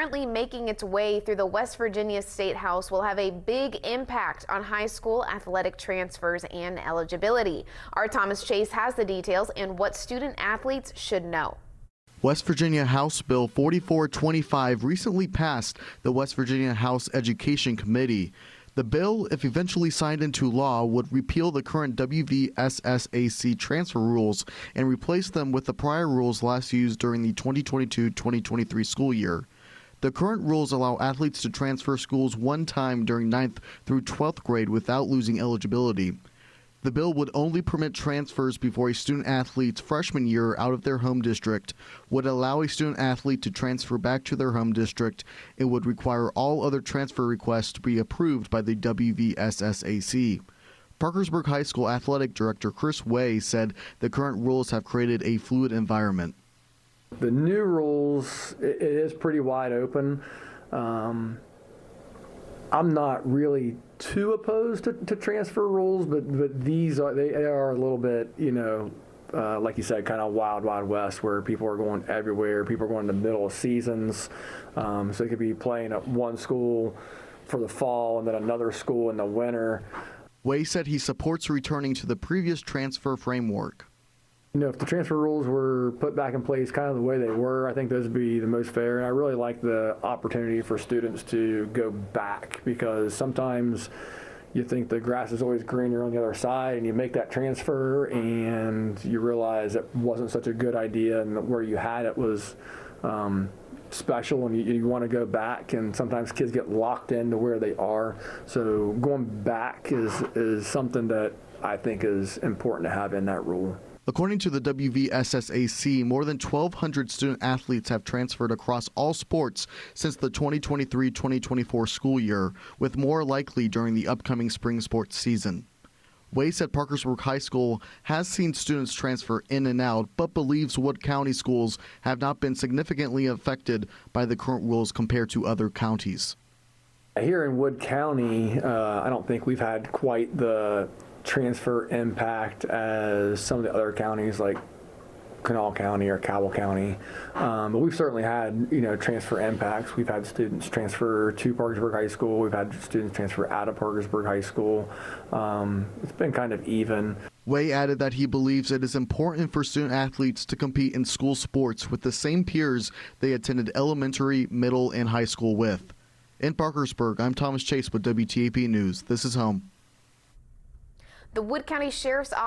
currently making its way through the West Virginia State House will have a big impact on high school athletic transfers and eligibility. Our Thomas Chase has the details and what student athletes should know. West Virginia House Bill 4425 recently passed the West Virginia House Education Committee. The bill, if eventually signed into law, would repeal the current WVSSAC transfer rules and replace them with the prior rules last used during the 2022-2023 school year. The current rules allow athletes to transfer schools one time during 9th through 12th grade without losing eligibility. The bill would only permit transfers before a student athlete's freshman year out of their home district, would allow a student athlete to transfer back to their home district, and would require all other transfer requests to be approved by the WVSSAC. Parkersburg High School Athletic Director Chris Way said the current rules have created a fluid environment. The new rules, it is pretty wide open. I'm not really too opposed to transfer rules, but they are a little bit, like you said, kind of wild west, where people are going everywhere. People are going in the middle of seasons, so they could be playing at one school for the fall and then another school in the winter. Way said he supports returning to the previous transfer framework. If the transfer rules were put back in place kind of the way they were, I think those would be the most fair. And I really like the opportunity for students to go back, because sometimes you think the grass is always greener on the other side, and you make that transfer and you realize it wasn't such a good idea, and where you had it was special, and you want to go back, and sometimes kids get locked into where they are. So going back is something that I think is important to have in that rule. According to the WVSSAC, more than 1,200 student athletes have transferred across all sports since the 2023-2024 school year, with more likely during the upcoming spring sports season. Way said Parkersburg High School has seen students transfer in and out, but believes Wood County schools have not been significantly affected by the current rules compared to other counties. Here in Wood County, I don't think we've had quite the transfer impact as some of the other counties like Kanawha County or Cabell County, but we've certainly had transfer impacts. We've had students transfer to Parkersburg High School. We've had students transfer out of Parkersburg High School. It's been kind of even. Way added that he believes it is important for student athletes to compete in school sports with the same peers they attended elementary, middle, and high school with. In Parkersburg, I'm Thomas Chase with WTAP News. This is home. The Wood County Sheriff's Office